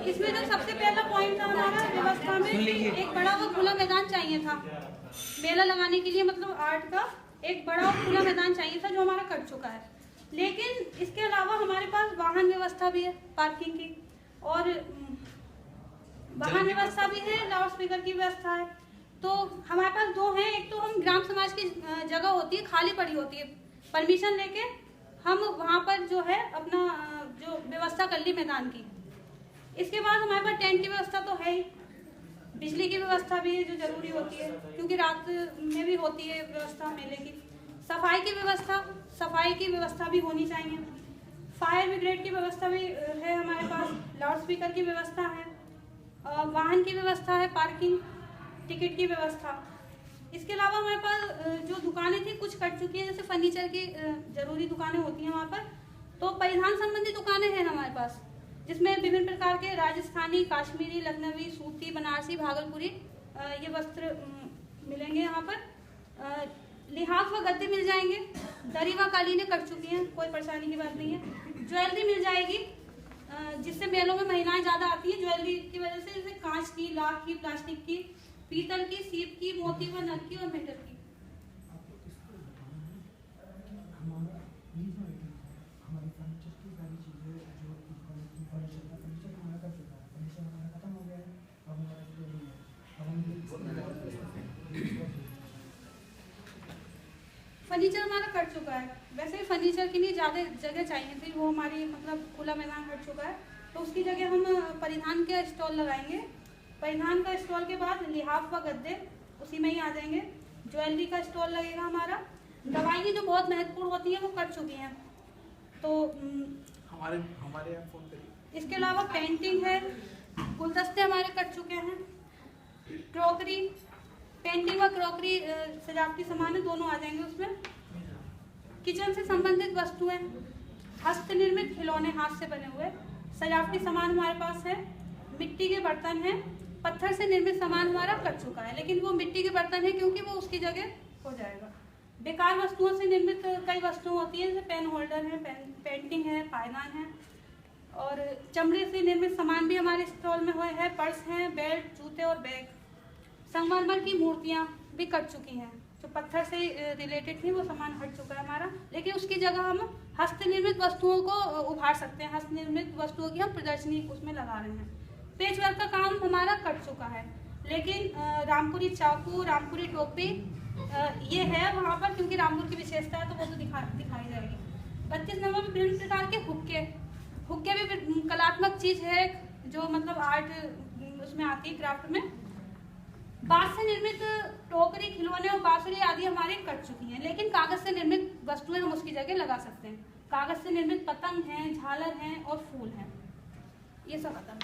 इसमें जो सबसे पहला पॉइंट था हमारा व्यवस्था में, एक बड़ा वो खुला मैदान चाहिए था मेला लगाने के लिए, मतलब आर्ट का एक बड़ा और खुला मैदान चाहिए था जो हमारा कट चुका है। लेकिन इसके अलावा हमारे पास वाहन व्यवस्था भी है, पार्किंग की, और वाहन व्यवस्था भी है, लाउड स्पीकर की व्यवस्था है। तो हमारे पास दो हैं, एक तो हम ग्राम समाज की जगह होती है खाली पड़ी होती है, परमिशन लेके हम वहाँ पर जो है अपना जो व्यवस्था कर ली मैदान की। इसके बाद हमारे पास टेंट की व्यवस्था तो है ही, बिजली की व्यवस्था भी है जो जरूरी होती है क्योंकि रात में भी होती है व्यवस्था मेले की। सफाई की व्यवस्था भी होनी चाहिए। फायर ब्रिगेड की व्यवस्था भी है हमारे पास, लाउड स्पीकर की व्यवस्था है, वाहन की व्यवस्था है, पार्किंग, टिकट की व्यवस्था। इसके अलावा हमारे पास जो दुकानें थी कुछ कट चुकी हैं, जैसे फर्नीचर की जरूरी दुकानें होती हैं वहाँ पर, तो परिधान संबंधी दुकानें हैं हमारे पास, जिसमें विभिन्न प्रकार के राजस्थानी, काश्मीरी, लखनवी, सूती, बनारसी, भागलपुरी ये वस्त्र मिलेंगे यहाँ पर। लिहाफ व गद्दे मिल जाएंगे, दरी व कालीनें कट चुकी हैं, कोई परेशानी की बात नहीं है। ज्वेलरी मिल जाएगी, जिससे मेलों में महिलाएं ज़्यादा आती हैं ज्वेलरी की वजह से, जैसे कांच की, लाख की, प्लास्टिक की, पीतल की, सीप की, मोती व नग की और मेटल की। फर्नीचर हमारा कट चुका है, वैसे ही फर्नीचर के लिए ज़्यादा जगह चाहिए थी, वो हमारी मतलब खुला मैदान कट चुका है, तो उसकी जगह हम परिधान के स्टॉल लगाएंगे। परिधान का स्टॉल के बाद लिहाफ व गद्दे उसी में ही आ जाएंगे। ज्वेलरी का स्टॉल लगेगा हमारा। दवाइयाँ जो बहुत महत्वपूर्ण होती हैं वो कट चुकी हैं, तो हमारे यहाँ फोन करिए। इसके अलावा पेंटिंग है, गुलदस्ते हमारे कट चुके हैं, क्रॉकरी, पेंटिंग और क्रॉकरी सजावटी सामान है, दोनों आ जाएंगे उसमें। किचन से संबंधित वस्तुएं, हस्त निर्मित खिलौने हाथ से बने हुए, सजावटी सामान हमारे पास है, मिट्टी के बर्तन हैं, पत्थर से निर्मित सामान हमारा कट चुका है, लेकिन वो मिट्टी के बर्तन है क्योंकि वो उसकी जगह हो जाएगा। बेकार वस्तुओं से निर्मित कई वस्तुएं होती हैं, जैसे पेन होल्डर है, पेंटिंग है, पायदान है, और चमड़े से निर्मित सामान भी हमारे स्टॉल में है, पर्स हैं, बेल्ट, जूते और बैग। संगमरमर की मूर्तियाँ भी कट चुकी हैं, जो पत्थर से रिलेटेड थी वो सामान हट चुका है हमारा, लेकिन उसकी जगह हम हस्त निर्मित वस्तुओं को उभार सकते हैं, हस्त निर्मित वस्तुओं की हम प्रदर्शनी उसमें लगा रहे हैं। पेच वर्क का काम हमारा कट चुका है, लेकिन रामपुरी चाकू, रामपुरी टोपी ये है वहाँ पर, क्योंकि रामपुर की विशेषता है तो वो तो दिखाई जाएगी। 32 नंबर में विभिन्न प्रकार के हुक्के भी कलात्मक चीज़ है, जो मतलब आर्ट उसमें आती है, क्राफ्ट में। बांस से निर्मित टोकरी, खिलौने और बांसुरी आदि हमारे कट चुकी हैं, लेकिन कागज से निर्मित वस्तुएं हम उसकी जगह लगा सकते हैं। कागज से निर्मित पतंग हैं, झालर हैं और फूल हैं, ये सब आता है।